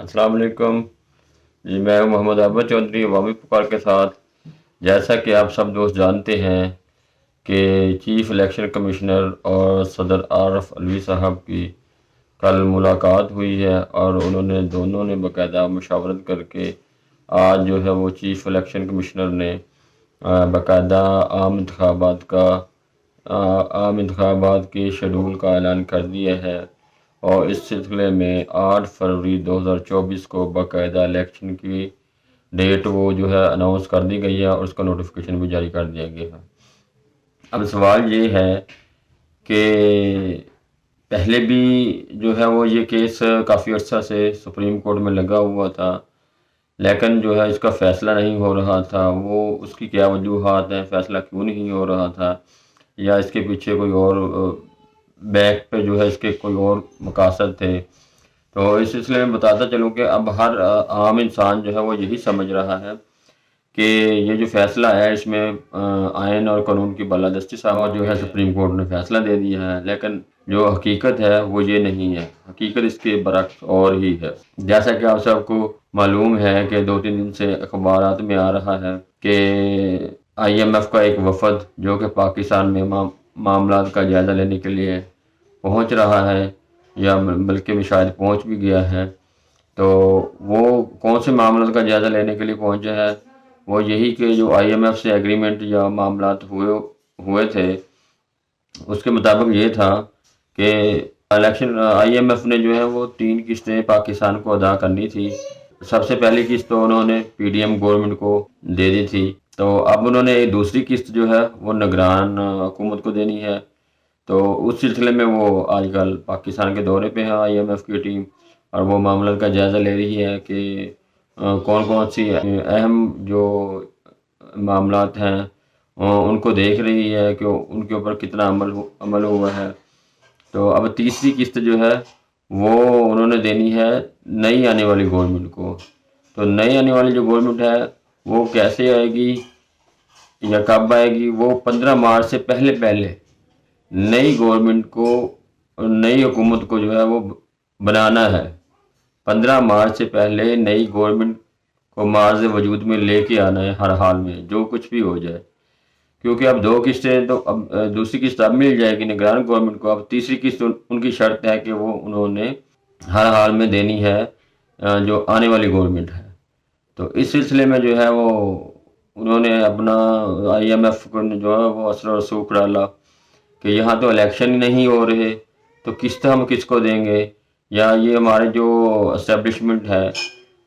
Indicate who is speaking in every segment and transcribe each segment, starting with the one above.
Speaker 1: अस्सलाम वालेकुम जी। मैं हूं मोहम्मद अहमद चौधरी अवामी पुकार के साथ। जैसा कि आप सब दोस्त जानते हैं कि चीफ इलेक्शन कमिश्नर और सदर आरफ अलवी साहब की कल मुलाकात हुई है और उन्होंने दोनों ने बाकायदा मशावरत करके आज जो है वो चीफ इलेक्शन कमिश्नर ने बाकायदा आम इंतखाबात के शेड्यूल का ऐलान कर दिया है और इस सिलसिले में 8 फरवरी 2024 को बाकायदा इलेक्शन की डेट वो जो है अनाउंस कर दी गई है और उसका नोटिफिकेशन भी जारी कर दिया गया है। अब सवाल ये है कि पहले भी जो है वो ये केस काफ़ी अर्सा से सुप्रीम कोर्ट में लगा हुआ था, लेकिन जो है इसका फ़ैसला नहीं हो रहा था। वो उसकी क्या वजूहात हैं, फ़ैसला क्यों नहीं हो रहा था, या इसके पीछे कोई और बैक पे जो है इसके कोई और मकासद थे। तो इस सिलसिले में बताता चलूँ कि अब हर आम इंसान जो है वो यही समझ रहा है कि ये जो फैसला है इसमें आयन और कानून की बालादस्ती साहब जो है सुप्रीम कोर्ट ने फैसला दे दिया है, लेकिन जो हकीकत है वो ये नहीं है। हकीकत इसके बरक्स और ही है। जैसा कि आप सबको मालूम है कि 2-3 दिन से अखबारात में आ रहा है कि IMF का एक वफद जो कि पाकिस्तान में मामला का जायज़ा लेने के लिए पहुंच रहा है, या बल्कि में शायद पहुंच भी गया है। तो वो कौन से मामलों का जायज़ा लेने के लिए पहुंचे हैं, वो यही कि जो IMF से एग्रीमेंट या मामलात हुए थे, उसके मुताबिक ये था कि इलेक्शन IMF ने जो है वो 3 किस्तें पाकिस्तान को अदा करनी थी। सबसे पहली किस्त तो उन्होंने PDM गवर्नमेंट को दे दी थी। तो अब उन्होंने दूसरी किस्त जो है वो निगरान हुकूमत को देनी है। तो उस सिलसिले में वो आजकल पाकिस्तान के दौरे पे है IMF की टीम, और वो मामला का जायज़ा ले रही है कि कौन कौन सी अहम जो मामलात हैं उनको देख रही है कि उनके ऊपर कितना अमल हुआ है। तो अब तीसरी किस्त जो है वो उन्होंने देनी है नई आने वाली गवर्नमेंट को। तो नई आने वाली जो गवर्नमेंट है वो कैसे आएगी या कब आएगी, वो 15 मार्च से पहले नई गवर्नमेंट को, नई हुकूमत को जो है वो बनाना है। 15 मार्च से पहले नई गवर्नमेंट को मार्ज वजूद में लेके आना है हर हाल में, जो कुछ भी हो जाए। क्योंकि अब 2 किस्तें तो अब दूसरी किस्त अब मिल जाएगी निगरान गवर्नमेंट को। अब तीसरी किस्त उनकी शर्त है कि वो उन्होंने हर हाल में देनी है जो आने वाली गवर्नमेंट है। तो इस सिलसिले में जो है वो उन्होंने अपना IMF को जो है वो असर रसूख डाला कि यहाँ तो इलेक्शन ही नहीं हो रहे, तो किस्त हम किसको देंगे, या ये हमारे जो एस्टेब्लिशमेंट है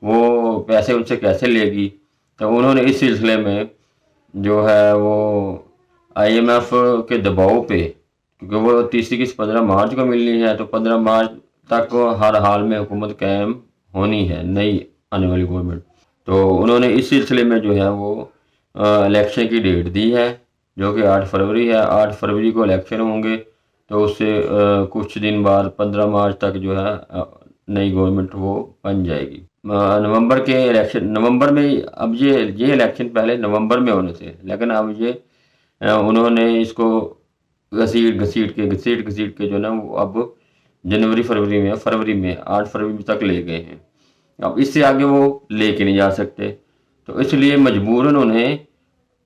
Speaker 1: वो पैसे उनसे कैसे लेगी। तो उन्होंने इस सिलसिले में जो है वो IMF के दबाव पे, क्योंकि वो तीसरी किस्त 15 मार्च को मिलनी है, तो 15 मार्च तक हर हाल में हुकूमत कायम होनी है नई आने वाली गवर्नमेंट। तो उन्होंने इस सिलसिले में जो है वो इलेक्शन की डेट दी है जो कि 8 फरवरी है। 8 फरवरी को इलेक्शन होंगे, तो उससे कुछ दिन बाद 15 मार्च तक जो है नई गवर्नमेंट वो बन जाएगी। नवंबर के इलेक्शन, नवंबर में, अब ये इलेक्शन पहले नवंबर में होने थे, लेकिन अब ये उन्होंने इसको घसीट के जो ना वो अब फरवरी में 8 फरवरी तक ले गए हैं। अब इससे आगे वो लेके नहीं जा सकते, तो इसलिए मजबूरन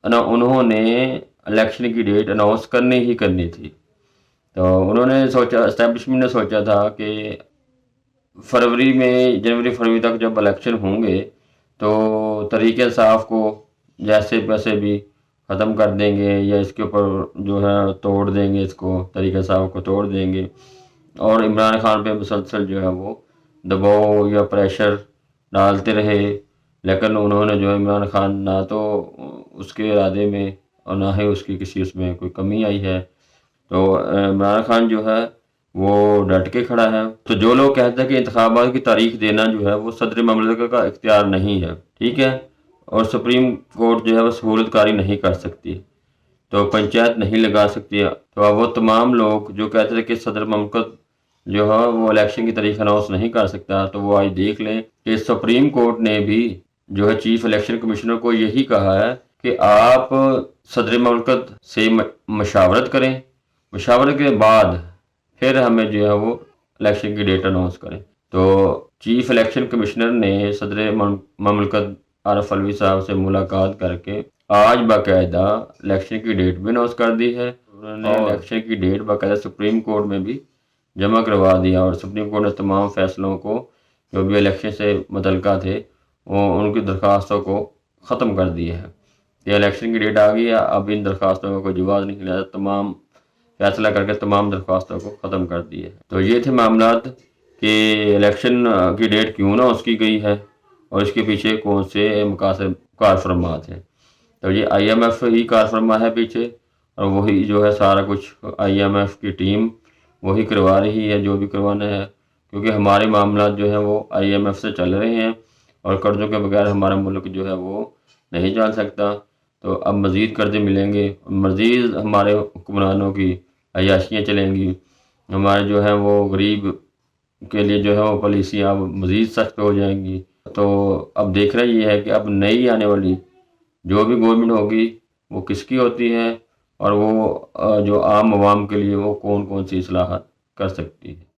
Speaker 1: उन्होंने इलेक्शन की डेट अनाउंस करनी थी। तो उन्होंने सोचा, एस्टेब्लिशमेंट ने सोचा था कि जनवरी फरवरी तक जब इलेक्शन होंगे तो तरीके इंसाफ को जैसे वैसे भी ख़त्म कर देंगे, या इसके ऊपर जो है तोड़ देंगे, इसको तरीके इंसाफ को तोड़ देंगे, और इमरान खान पे मुसलसल जो है वो दबाव या प्रेशर डालते रहे। लेकिन उन्होंने जो है इमरान खान ना तो उसके इरादे में और ना ही उसकी किसी उसमें कोई कमी आई है। तो इमरान खान जो है वो डट के खड़ा है। तो जो लोग कहते हैं कि इंतखाबात की तारीख देना जो है वो सदर ममलिकत का इख्तियार नहीं है, ठीक है, और सुप्रीम कोर्ट जो है वो सहूलतकारी नहीं कर सकती, तो पंचायत नहीं लगा सकती है। तो अब वो तमाम लोग जो कहते थे कि सदर ममलिकत जो है वो इलेक्शन की तारीख अनाउंस नहीं कर सकता, तो वो आज देख लें कि सुप्रीम कोर्ट ने भी जो है चीफ इलेक्शन कमिश्नर को यही कहा है कि आप सदर ममलिकत से मशावरत करें, मशावरत के बाद फिर हमें जो है वो इलेक्शन की डेट अनाउंस करें। तो چیف الیکشن کمشنر نے صدر مملکت عارف علوی صاحب سے ملاقات کر کے آج باقاعدہ الیکشن کی ڈیٹ بھی اناؤنس کر دی ہے. انہوں نے الیکشن کی ڈیٹ باقاعدہ سپریم کورٹ میں بھی جمع کروا دیا، اور سپریم کورٹ نے تمام فیصلوں کو جو بھی الیکشن سے متعلقہ تھے ان کی درخواستوں کو ختم کر دیا ہے. یہ الیکشن کی ڈیٹ آ گئی ہے، اب ان درخواستوں کا کوئی جواز نہیں لیا، تمام فیصلہ کر کے تمام درخواستوں کو ختم کر دیا ہے. تو یہ تھے معاملات کہ الیکشن کی ڈیٹ کیوں نہ اس کی گئی ہے اور اس کے پیچھے کون سے مقاصد کار فرمات ہیں. تو یہ آئی ایم ایف ہی کار فرما ہے پیچھے، اور وہی جو ہے سارا کچھ آئی ایم ایف کی ٹیم وہی کروا رہی ہے جو بھی کروانا ہے، کیونکہ ہمارے معاملات جو ہیں وہ آئی ایم ایف سے چل رہے ہیں، اور قرضوں کے بغیر ہمارا ملک جو ہے وہ نہیں چل سکتا. تو اب مزید قرضے ملیں گے، مزید ہمارے حکمرانوں کی عیاشیاں چلیں گی، ہمارے جو ہے وہ غریب کے لیے جو ہے وہ پالیسیاں اب مزید سخت ہو جائیں گی. تو اب دیکھنا یہ ہے کہ اب نئی آنے والی جو بھی گورنمنٹ ہوگی وہ کس کی ہوتی ہے، اور وہ جو عام عوام کے لیے وہ کون کون سی اصلاحات کر سکتی ہے.